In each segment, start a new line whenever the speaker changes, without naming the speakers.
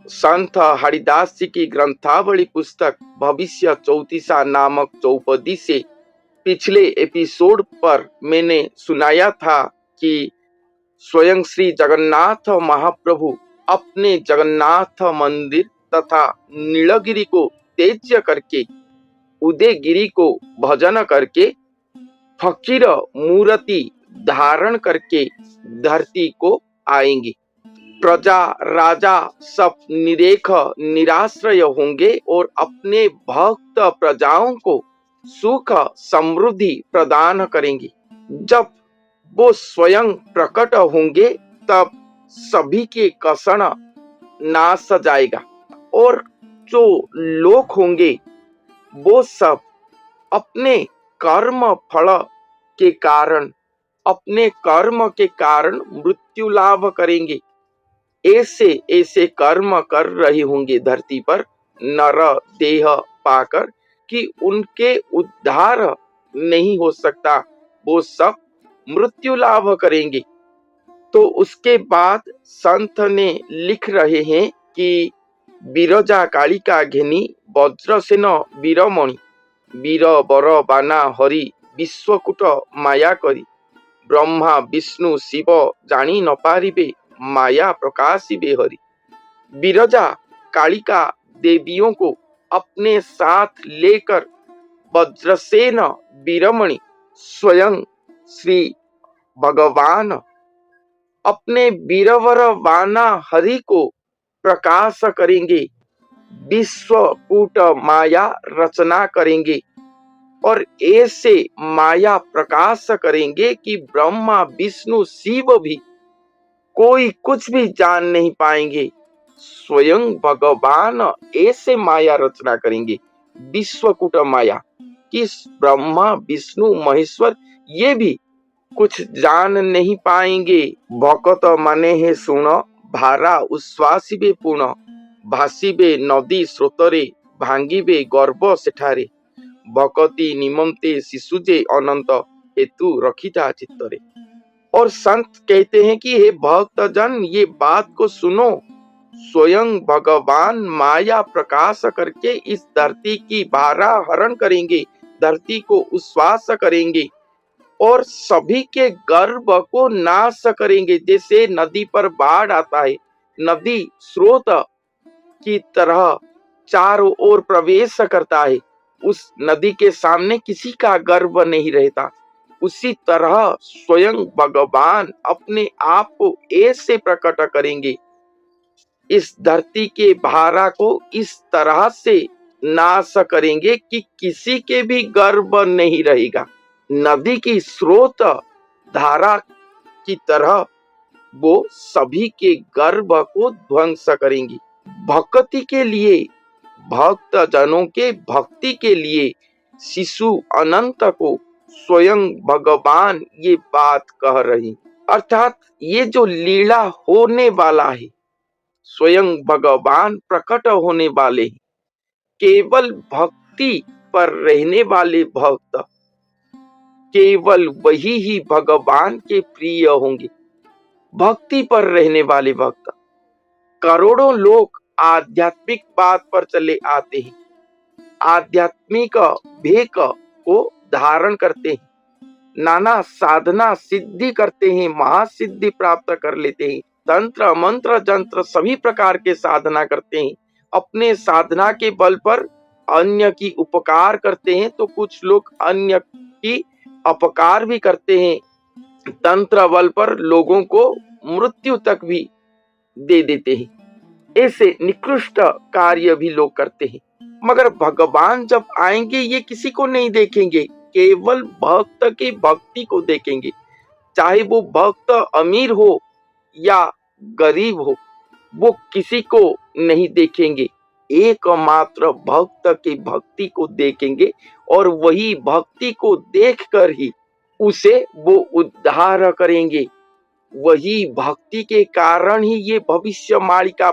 संत हरिदास जी की ग्रंथावली पुस्तक भविष्य चौतीसा नामक चौपदी से पिछले एपिसोड पर मैंने सुनाया था कि स्वयं श्री जगन्नाथ महाप्रभु अपने जगन्नाथ मंदिर तथा नीलगिरी को त्याज्य करके उदयगिरी को भजन करके फकीर मूर्ति धारण करके धरती को आएंगे। प्रजा राजा सब निरेख निराश्रय होंगे और अपने भक्त प्रजाओं को सुख समृद्धि प्रदान करेंगे। जब वो स्वयं प्रकट होंगे तब सभी के कषण नाश जाएगा और जो लोग होंगे वो सब अपने कर्म फल के कारण मृत्यु लाभ करेंगे। ऐसे ऐसे कर्म कर रहे होंगे धरती पर नर देह पाकर कि उनके उद्धार नहीं हो सकता, वो सब मृत्यु लाभ करेंगे। तो उसके बाद संत ने लिख रहे हैं कि बिरजा कालिका घेनी वज्रसेन वीरमणि वीर बर बाना हरि विश्वकूट माया करी ब्रह्मा विष्णु शिव जानी न पारिबे माया प्रकाशिबे हरि। बिरजा कालिका देवियों को अपने साथ लेकर वज्रसेन वीरमणि स्वयं श्री भगवान अपने वीरवर बाना हरि को प्रकाश करेंगे, विश्वकूट माया रचना करेंगे और ऐसे माया प्रकाश करेंगे कि ब्रह्मा विष्णु शिव भी कोई कुछ भी जान नहीं पाएंगे। स्वयं भगवान ऐसे माया रचना करेंगे, विश्वकूट माया, कि ब्रह्मा विष्णु महेश्वर ये भी कुछ जान नहीं पाएंगे। भकत माने हे सुन भारा उश्वासिबे पूर्ण भासिबे नदी स्रोतरे भांगिबे गर्भ सेठारे भक्ति निमंते शिशुजे अनंत हेतु रखिता चित्तरे। और संत कहते हैं कि हे भक्त जन ये बात को सुनो, स्वयं भगवान माया प्रकाश करके इस धरती की भारा हरण करेंगे, धरती को उश्वास करेंगे और सभी के गर्भ को नाश करेंगे। जैसे नदी पर बाढ़ आता है, नदी स्रोत की तरह चारों ओर प्रवेश करता है, उस नदी के सामने किसी का गर्भ नहीं रहता। उसी तरह स्वयं भगवान अपने आप को ऐसे प्रकट करेंगे, इस धरती के भारा को इस तरह से नाश करेंगे कि किसी के भी गर्भ नहीं रहेगा। नदी की स्रोत धारा की तरह वो सभी के गर्भ को ध्वंस करेंगी। भक्ति के लिए, भक्त जनों के भक्ति के लिए शिशु अनंत को स्वयं भगवान ये बात कह रही, अर्थात ये जो लीला होने वाला है, स्वयं भगवान प्रकट होने वाले हैं। केवल भक्ति पर रहने वाले भक्त, केवल वही ही भगवान के प्रिय होंगे। भक्ति पर रहने वाले भक्त, करोड़ों लोग आध्यात्मिक बात पर चले आते हैं, आध्यात्मिक भेक को धारण करते हैं, नाना साधना सिद्धि करते हैं, महासिद्धि प्राप्त कर लेते हैं, तंत्र मंत्र जंत्र सभी प्रकार के साधना करते हैं, अपने साधना के बल पर अन्य की उपकार करते हैं, तो कुछ लोग अन्य की अपकार भी करते हैं, तंत्र बल पर लोगों को मृत्यु तक भी दे देते हैं। ऐसे निकृष्ट कार्य भी लोग करते हैं। मगर भगवान जब आएंगे ये किसी को नहीं देखेंगे, केवल भक्त की भक्ति को देखेंगे। चाहे वो भक्त अमीर हो या गरीब हो, वो किसी को नहीं देखेंगे, एकमात्र भक्त की भक्ति को देखेंगे और वही भक्ति को देखकर ही उसे वो उद्धार करेंगे। वही भक्ति के कारण ही ये भविष्य मालिका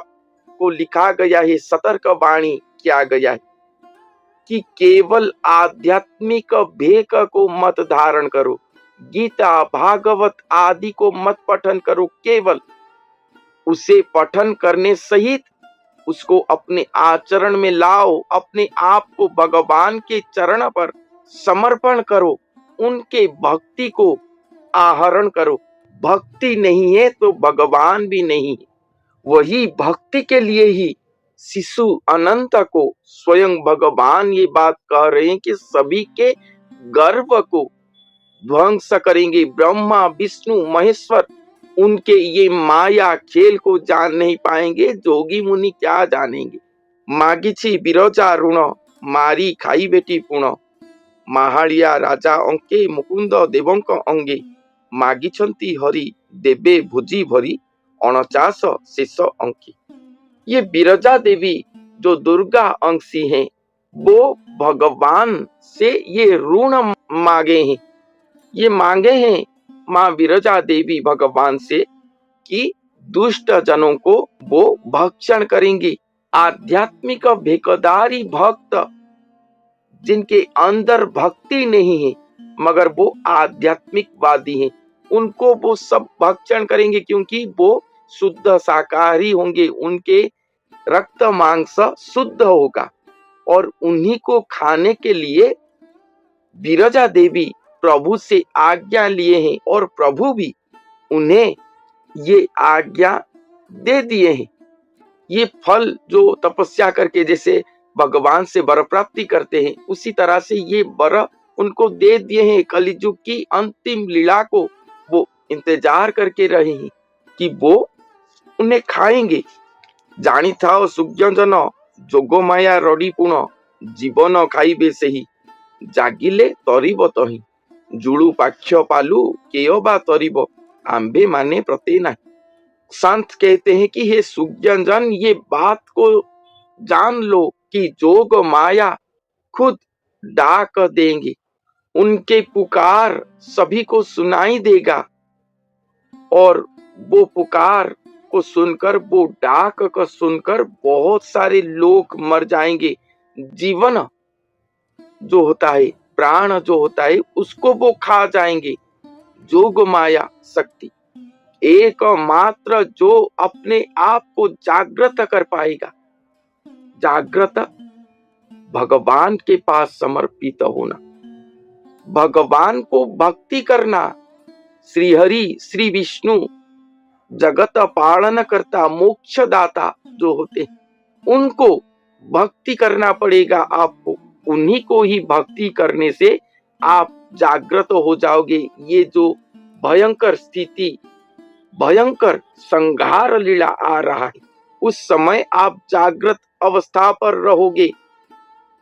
को लिखा गया है, सतर्क वाणी किया गया है कि केवल आध्यात्मिक भेक को मत धारण करो, गीता भागवत आदि को मत पठन करो, केवल उसे पठन करने सहित उसको अपने आचरण में लाओ, अपने आप को भगवान के चरण पर समर्पण करो, उनके भक्ति को आहरण करो। भक्ति नहीं है तो भगवान भी नहीं है। वही भक्ति के लिए ही शिशु अनंत को स्वयं भगवान ये बात कह रहे हैं कि सभी के गर्व को ध्वंस करेंगे। ब्रह्मा विष्णु महेश्वर उनके ये माया खेल को जान नहीं पाएंगे, जोगी मुनि क्या जानेंगे। मागिछि बिरजा ऋण, मारी खाई बेटी पुण, माहालिया राजा अंके मुकुंद देवंक अंगे, मागिछंती हरि देवे भोजी भरी, 49 शेष अंकी। ये बिरजा देवी जो दुर्गा अंशी हैं, वो भगवान से ये ऋण मांगे हैं। ये मांगे हैं माँ विरजा देवी भगवान से कि दुष्ट जनों को वो भक्षण करेंगी। आध्यात्मिक भेकदारी भक्त जिनके अंदर भक्ति नहीं है मगर वो आध्यात्मिकवादी हैं, उनको वो सब भक्षण करेंगे, क्योंकि वो शुद्ध शाकाहारी होंगे, उनके रक्त मांस शुद्ध होगा और उन्हीं को खाने के लिए विरजा देवी प्रभु से आज्ञा लिए हैं और प्रभु भी उन्हें ये आज्ञा दे दिए हैं। ये फल जो तपस्या करके जैसे भगवान से वर प्राप्ति करते हैं, उसी तरह से ये वर उनको दे दिए हैं। कलिजुग की अंतिम लीला को वो इंतजार करके रहे हैं कि वो उन्हें खाएंगे। जानी था सुज्ञजन जोग माया रड़ी पुण, जीवन खाइबे सही, जागिले तरिब तही, जुड़ू पाक्ष पालू केय बा तरिब, आंबे माने प्रते नहीं। संत कहते हैं कि हे सुज्ञजन, ये बात को जान लो कि जोग माया खुद डाक देंगे, उनके पुकार सभी को सुनाई देगा और वो पुकार को सुनकर, वो डाक को सुनकर बहुत सारे लोग मर जाएंगे। जीवन जो होता है, प्राण जो होता है, उसको वो खा जाएंगे। जोग माया शक्ति एकमात्र जो अपने आप को जागृत कर पाएगा, जागृत भगवान के पास समर्पित होना, भगवान को भक्ति करना। श्री हरि श्री विष्णु जगत पालन करता मोक्षदाता जो होते हैं, उनको भक्ति करना पड़ेगा आपको। उन्हीं को ही भक्ति करने से आप जागृत हो जाओगे। ये जो भयंकर स्थिति, भयंकर संहार लीला आ रहा है, उस समय आप जागृत अवस्था पर रहोगे,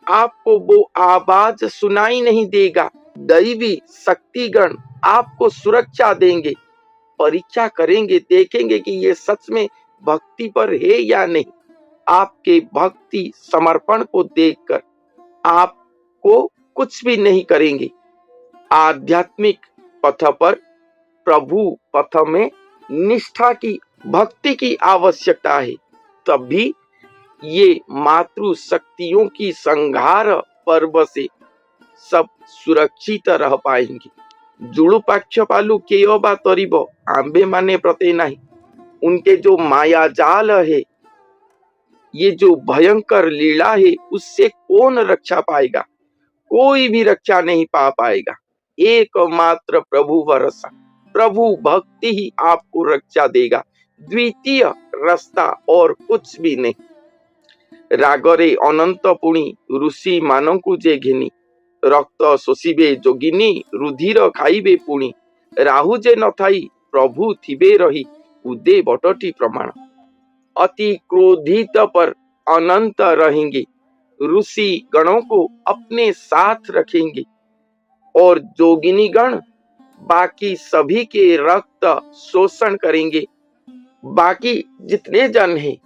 आपको वो आवाज सुनाई नहीं देगा। दैवी शक्तिगण आपको सुरक्षा देंगे, परीक्षा करेंगे, देखेंगे कि ये सच में भक्ति पर है या नहीं। आपके भक्ति समर्पण को देखकर आपको कुछ भी नहीं करेंगे। आध्यात्मिक पथ पर, प्रभु पथ में निष्ठा की, भक्ति की आवश्यकता है, तभी ये मातृ शक्तियों की संहार पर्व से सब सुरक्षित रह पाएंगे। जुड़ू पाक्ष पालू केयो बा तरिब, आंबे माने प्रते नहीं। उनके जो माया जाल है, ये जो भयंकर लीला है, उससे कौन रक्षा पाएगा? कोई भी रक्षा नहीं पा पाएगा। एकमात्र प्रभु भरोसा, प्रभु भक्ति ही आपको रक्षा देगा। द्वितीय रास्ता और कुछ भी नहीं। रागरे अनंत पुणी ऋषि मानकु जे घिनी, रक्त शोषिबे जोगिनी रुधिर खाइबे पुणी, राहु जे न थाई प्रभु थिबे रही, उदे बटटी प्रमाण। अति क्रोधित पर अनंत रहेंगे, ऋषि गणों को अपने साथ रखेंगे और जोगिनी गण बाकी सभी के रक्त शोषण करेंगे। बाकी जितने जन हैं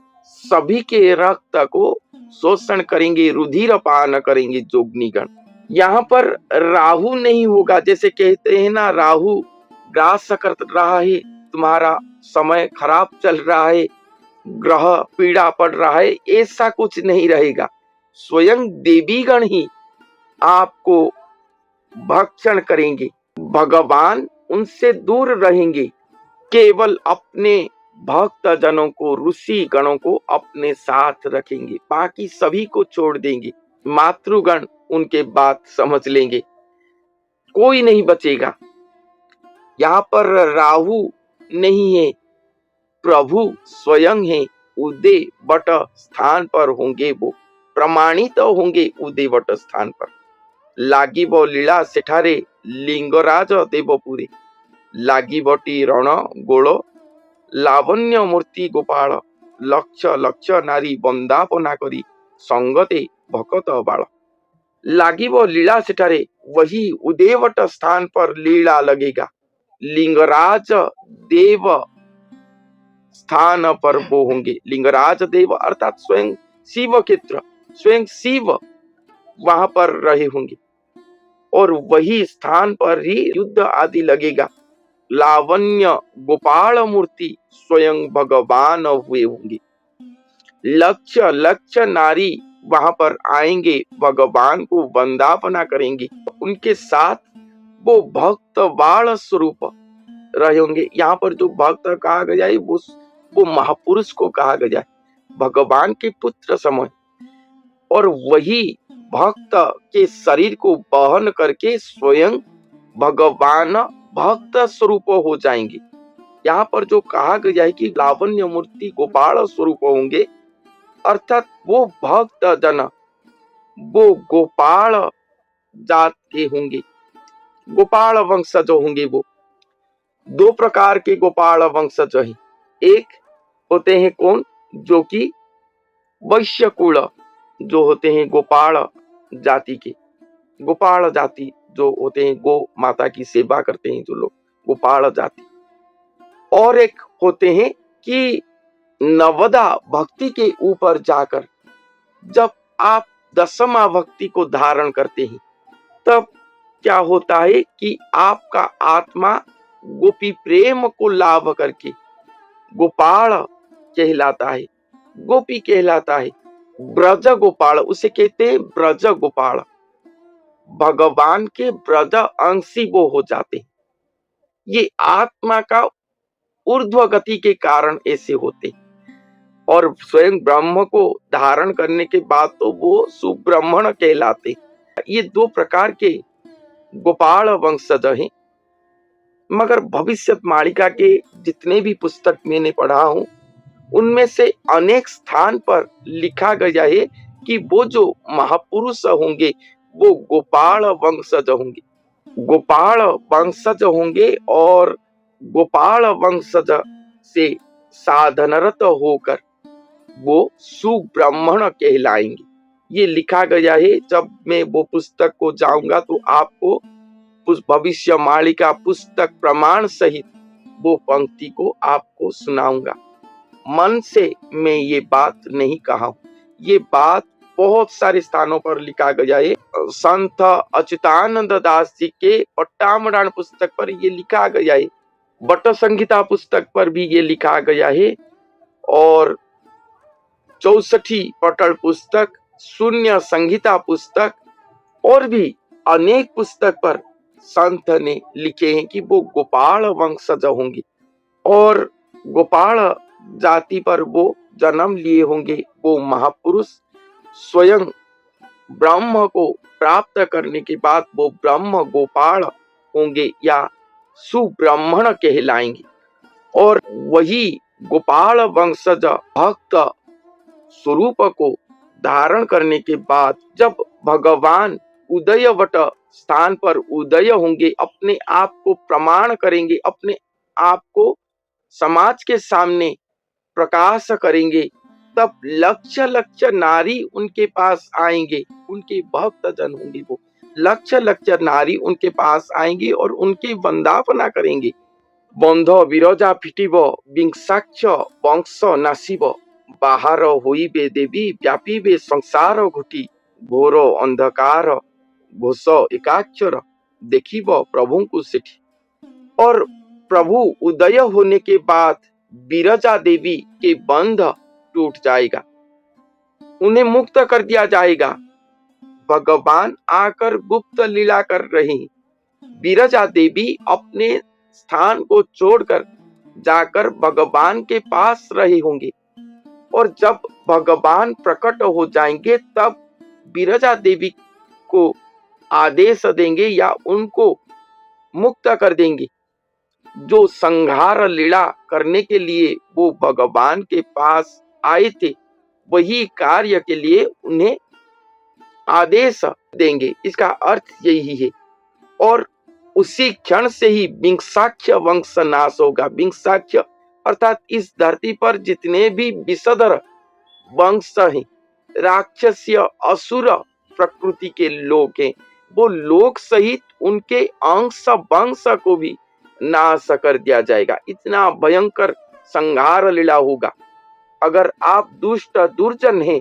सभी के रक्त को शोषण करेंगे, रुधिर पान करेंगे जोगिनी गण। यहाँ पर राहु नहीं होगा, जैसे कहते हैं ना, राहु ग्रास कर रहा है, तुम्हारा समय खराब चल रहा है, ग्रह पीड़ा पड़ रहा है, ऐसा कुछ नहीं रहेगा। स्वयं देवीगण ही आपको भक्षण करेंगे, भगवान उनसे दूर रहेंगे। केवल अपने भक्त जनों को, ऋषि गणों को अपने साथ रखेंगे, बाकी सभी को छोड़ देंगे। मातृगण उनके बात समझ लेंगे, कोई नहीं बचेगा। यहाँ पर राहु नहीं है, प्रभु स्वयं है। उदय वट स्थान पर होंगे, वो प्रमाणित होंगे उदय वट स्थान पर। लागिब लीला सेठारे लिंगराज देवपुरी, लागिबटी रण गोल लावण्य मूर्ति गोपाल, लक्ष लक्ष नारी बंदापना करी संगते भकत बाल। लागिब लीला सेठारे, वही उदयवट स्थान पर लीला लगेगा। लिंगराज देव स्थान पर वो होंगे। लिंगराज देव अर्थात स्वयं शिव क्षेत्र, स्वयं शिव वहां पर रहे होंगे और वही स्थान पर ही युद्ध आदि लगेगा। लावण्य गोपाल मूर्ति स्वयं भगवान हुए होंगे। लक्ष लक्ष नारी वहां पर आएंगे, भगवान को वंदापना करेंगे, उनके साथ वो भक्त बाल स्वरूप रहे होंगे। यहाँ पर जो भक्त कहा गया है वो महापुरुष को कहा गया है, भगवान के पुत्र समय। और वही भक्त के शरीर को वहन करके स्वयं भगवान भक्त स्वरूप हो जाएंगे। यहाँ पर जो कहा गया है कि लावण्य मूर्ति गोपाल स्वरूप होंगे, अर्थात वो भक्त जन वो गोपाल जात के होंगे, गोपाल वंशज होंगे। वो दो प्रकार के गोपाल वंशज हैं। एक होते हैं कौन, जो कि वैश्य कुल जो होते हैं गोपाल जाति के, गोपाल जाति जो होते हैं गो माता की सेवा करते हैं जो लोग, गोपाल जाति। और एक होते हैं कि नवदा भक्ति के ऊपर जाकर जब आप दसमा भक्ति को धारण करते हैं, तब क्या होता है कि आपका आत्मा गोपी प्रेम को लाभ करके गोपाल कहलाता है, गोपी कहलाता है। ब्रज गोपाल उसे कहते हैं, ब्रज गोपाल। भगवान के ब्रज अंशी वो हो जाते हैं। ये आत्मा का ऊर्ध्व गति के कारण ऐसे होते, और स्वयं ब्रह्म को धारण करने के बाद तो वो सुब्रह्मण कहलाते। ये दो प्रकार के गोपाल वंशज हैं। मगर भविष्य मालिका के जितने भी पुस्तक मैंने पढ़ा हूं, उनमें से अनेक स्थान पर लिखा गया है कि वो जो महापुरुष होंगे वो गोपाल वंशज होंगे, गोपाल वंशज होंगे। और गोपाल वंशज से साधनरत होकर वो सुब्रह्मण कहलाएंगे। ये लिखा गया है। जब मैं वो पुस्तक को जाऊंगा तो आपको उस भविष्य मालिका पुस्तक प्रमाण सहित वो पंक्ति को आपको सुनाऊंगा। मन से मैं ये बात नहीं कहा हूं, ये बात बहुत सारे स्थानों पर लिखा गया है। संत अच्युतानंद दास जी के पट्टामरान पुस्तक पर ये लिखा गया है, बट संहिता पुस्तक पर भी ये लिखा गया है, और 64 पटल पुस्तक, शून्य संहिता पुस्तक और भी अनेक पुस्तक पर संत ने लिखे हैं कि वो गोपाल वंशज होंगे और गोपाल जाति पर वो जन्म लिए होंगे। वो महापुरुष स्वयं ब्रह्म को प्राप्त करने के बाद वो ब्रह्म गोपाल होंगे या सुब्रह्मण कहलाएंगे। और वही गोपाल वंशज भक्त स्वरूप को धारण करने के बाद जब भगवान उदयवट स्थान पर उदय होंगे, अपने आप को प्रमाण करेंगे, अपने आप को समाज के सामने प्रकाश करेंगे, तब लक्ष लक्ष नारी उनके पास आएंगे, उनके भक्त जन होंगे। वो लक्ष लक्ष नारी उनके पास आएंगे और उनकी वंदापना करेंगे। बंध विरजा फिटिब विंशाक्ष वंश नासिब, बाहर होइबे देवी व्यापीबे संसार घुटी, घोर अंधकार घोष एकाक्षर देखिब प्रभु को सेठी। और प्रभु उदय होने के बाद विरजा देवी के बंध टूट जाएगा, उन्हें मुक्त कर दिया जाएगा। भगवान आकर गुप्त लीला कर रहे हैं। विरजा देवी अपने स्थान को छोड़कर जाकर भगवान के पास रहे होंगे, और जब भगवान प्रकट हो जाएंगे तब विरजा देवी को आदेश देंगे या उनको मुक्त कर देंगे। जो संहार लीला करने के लिए वो भगवान के पास आए थे, वही कार्य के लिए उन्हें आदेश देंगे। इसका अर्थ यही है। और उसी क्षण से ही विंशाख्य वंश नाश होगा। विंशाख्य अर्थात इस धरती पर जितने भी विषधर वंश हैं, राक्षसीय असुर प्रकृति के लोग हैं, वो लोग सहित उनके अंश वंश को भी नाश कर दिया जाएगा। इतना भयंकर संहार लीला होगा। अगर आप दुष्ट दुर्जन हैं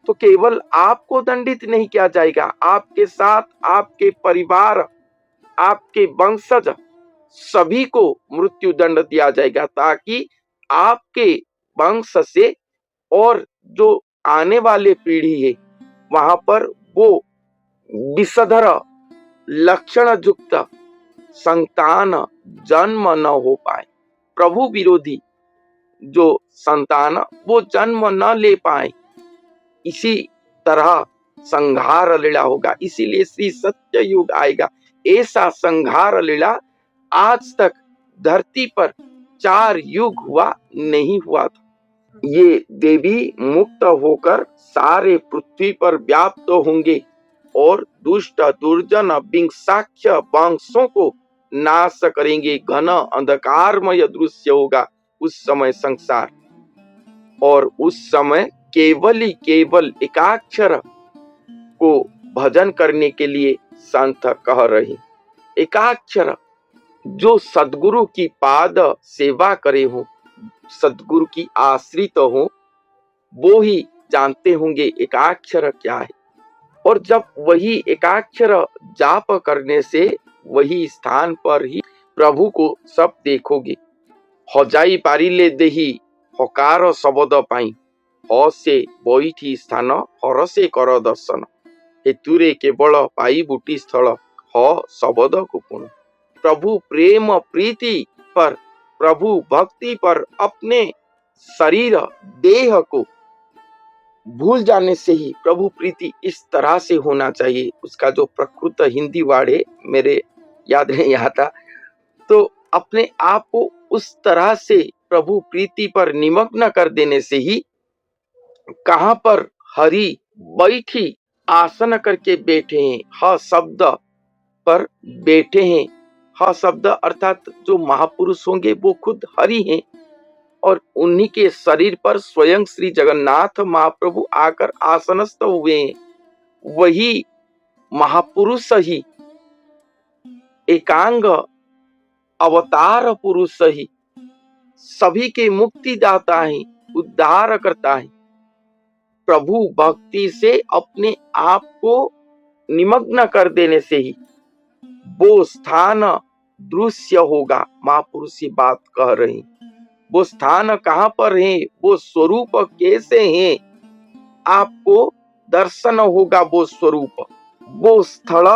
तो केवल आपको दंडित नहीं किया जाएगा, आपके साथ आपके परिवार, आपके वंशज सभी को मृत्यु दंड दिया जाएगा, ताकि आपके वंश से और जो आने वाले पीढ़ी है वहां पर वो विषधर लक्षण युक्त संतान जन्म न हो पाए। प्रभु विरोधी जो संतान वो जन्म न ले पाए। इसी तरह संहार लीला होगा। इसीलिए श्री सत्य युग आएगा। ऐसा संहार लीला आज तक धरती पर 4 युग हुआ नहीं हुआ था। ये देवी मुक्त होकर सारे पृथ्वी पर व्याप्त होंगे और दुष्ट दुर्जन विंशाख्य वंशों को नाश करेंगे। घन अंधकारमय दृश्य होगा उस समय संसार। और उस समय केवल एकाक्षर को भजन करने के लिए संत कह रहे। एकाक्षर जो सद्गुरु की पाद सेवा करे हो, सद्गुरु की आश्रित हो, वो ही जानते होंगे एकाक्षर क्या है। और जब वही एकाक्षर जाप करने से वही स्थान पर ही प्रभु को सब देखोगे। हजाई पारिले देही हकार शब्द पाई, ह से बैठी स्थान हर से कर दर्शन, हेतुरे केवल पाई बुटी स्थल ह शब्द कुपुण। प्रभु प्रेम प्रीति पर, प्रभु भक्ति पर अपने शरीर देह को भूल जाने से ही प्रभु प्रीति इस तरह से होना चाहिए। उसका जो प्रकृत हिंदी वर्ड है मेरे याद नहीं आता, तो अपने आप को उस तरह से प्रभु प्रीति पर निमग्न कर देने से ही कहां पर हरि बैठी आसन करके बैठे हैं, ह शब्द पर बैठे हैं। ह शब्द अर्थात जो महापुरुष होंगे वो खुद हरि हैं, और उन्हीं के शरीर पर स्वयं श्री जगन्नाथ महाप्रभु आकर आसनस्थ हुए हैं। वही महापुरुष ही, एकांग अवतार पुरुष ही सभी के मुक्ति दाता है, उद्धार करता है। प्रभु भक्ति से अपने आप को निमग्न कर देने से ही वो स्थान दृश्य होगा। महापुरुष ये बात कह रहे हैं। वो स्थान कहाँ पर है, वो स्वरूप कैसे है, आपको दर्शन होगा वो स्वरूप। वो स्थल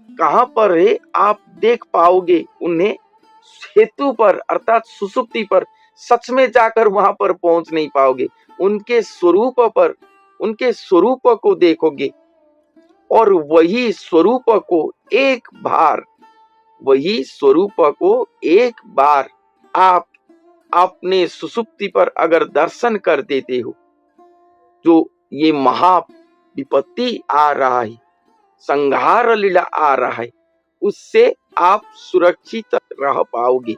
कहाँ पर है आप देख पाओगे उन्हें हेतु पर अर्थात सुसुप्ति पर। सच में जाकर वहां पर पहुंच नहीं पाओगे, उनके स्वरूप पर, उनके स्वरूप को देखोगे। और वही स्वरूप को एक बार, वही स्वरूप को एक बार आप अपने सुसुप्ति पर अगर दर्शन कर देते हो, जो ये महा विपत्ति आ रहा है, संहार लीला आ रहा है, उससे आप सुरक्षित रह पाओगे।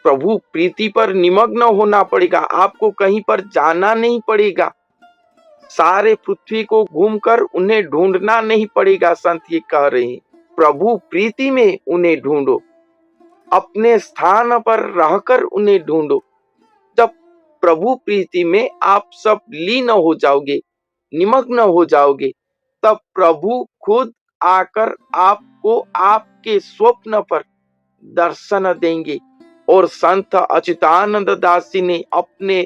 प्रभु प्रीति पर निमग्न होना पड़ेगा, आपको कहीं पर जाना नहीं पड़ेगा, सारे पृथ्वी को घूमकर उन्हें ढूंढना नहीं पड़ेगा। संत ये कह रहे हैं प्रभु प्रीति में उन्हें ढूंढो, अपने स्थान पर रहकर उन्हें ढूंढो। जब प्रभु प्रीति में आप सब लीन हो जाओगे, निमग्न हो जाओगे, तब प्रभु खुद आकर आपको आपके स्वप्न पर दर्शन देंगे। और संत अच्युतानंद दास जी ने अपने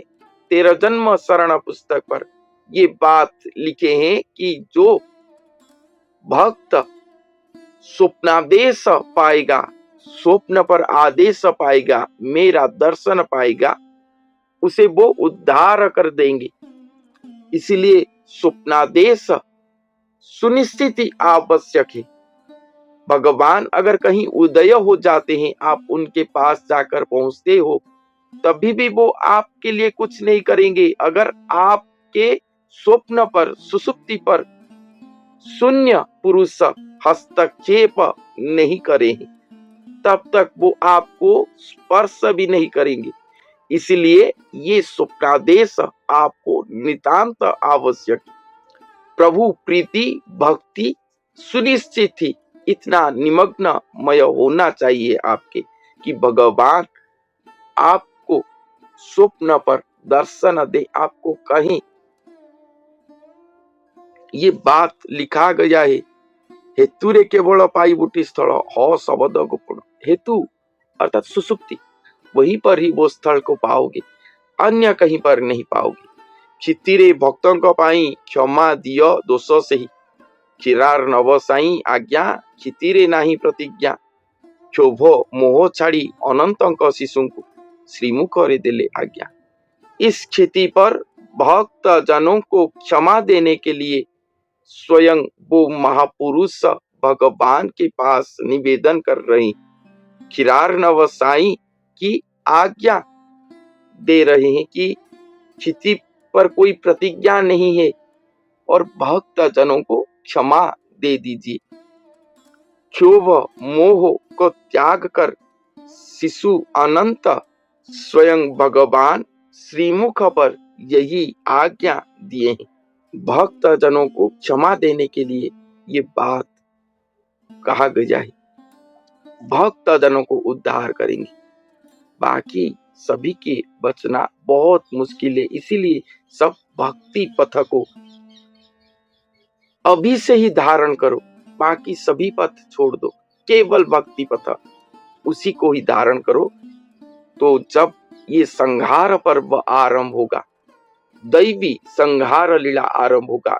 13 जन्म शरण पुस्तक पर ये बात लिखे हैं कि जो भक्त स्वप्नादेश पाएगा, स्वप्न पर आदेश पाएगा, मेरा दर्शन पाएगा, उसे वो उद्धार कर देंगे। इसलिए स्वप्नादेश सुनिश्चित ही आवश्यक है। भगवान अगर कहीं उदय हो जाते हैं, आप उनके पास जाकर पहुंचते हो, तभी भी वो आपके लिए कुछ नहीं करेंगे। अगर आपके स्वप्न पर, सुषुप्ति पर शून्य पुरुष हस्तक्षेप नहीं करें, तब तक वो आपको स्पर्श भी नहीं करेंगे। इसलिए ये स्वप्नादेश आपको नितांत आवश्यक। प्रभु प्रीति भक्ति सुनिश्चित ही इतना निमग्नमय होना चाहिए आपके कि भगवान आपको स्वप्न पर दर्शन दे। आपको कहीं ये बात लिखा गया है, हेतुरे केवल पाइबुटी स्थल ह शब्द गोपन। हेतु अर्थात सुसुप्ति, वहीं पर ही वो स्थल को पाओगे, अन्य कहीं पर नहीं पाओगे। क्षितिरे भक्तों को पाई क्षमा दियो दोष से ही, चिरार नव साई आज्ञा क्षितिरे नाही प्रतिज्ञा। क्षोभ मोह छाड़ी अनंत शिशु को श्रीमुख रे देले आज्ञा। इस क्षति पर भक्त जनों को क्षमा देने के लिए स्वयं वो महापुरुष भगवान के पास निवेदन कर रही, चिरार नव साई की आज्ञा दे रहे हैं कि क्षति पर कोई प्रतिज्ञा नहीं है और भक्त जनों को क्षमा दे दीजिए। क्षोभ मोह को त्याग कर शिशु अनंत स्वयं भगवान श्रीमुख पर यही आज्ञा दिए हैं। भक्त जनों को क्षमा देने के लिए ये बात कहा गया है। भक्त जनों को उद्धार करेंगे, बाकी सभी के बचना बहुत मुश्किल है। इसीलिए सब भक्ति पथ को अभी से ही धारण करो, बाकी सभी पथ छोड़ दो, केवल भक्ति पथ उसी को ही धारण करो। तो जब ये संहार पर्व आरंभ होगा, दैवी संहार लीला आरंभ होगा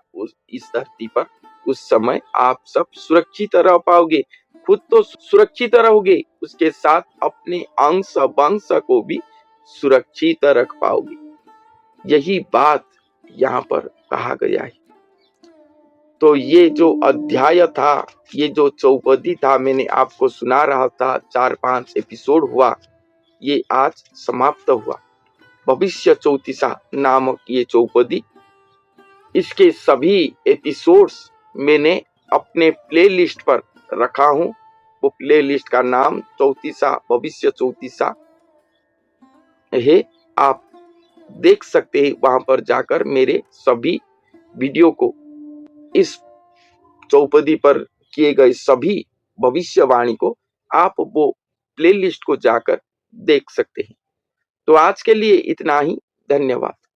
इस धरती पर, उस समय आप सब सुरक्षित रह पाओगे। खुद तो सुरक्षित रहोगे, उसके साथ अपने अंश वंश को भी सुरक्षित रख पाओगे। यही बात यहाँ पर कहा गया है। तो ये जो अध्याय था, ये जो चौपदी था, मैंने आपको सुना रहा था, 4-5 एपिसोड हुआ, ये आज समाप्त हुआ। भविष्य चौतीसा नामक ये चौपदी, इसके सभी एपिसोड्स मैंने अपने प्लेलिस्ट पर रखा हूं। वो प्लेलिस्ट का नाम चौतीसा भविष्य चौतीसा है। आप देख सकते हैं, वहां पर जाकर मेरे सभी वीडियो को, इस चौपदी पर किए गए सभी भविष्यवाणी को आप वो प्लेलिस्ट को जाकर देख सकते हैं। तो आज के लिए इतना ही। धन्यवाद।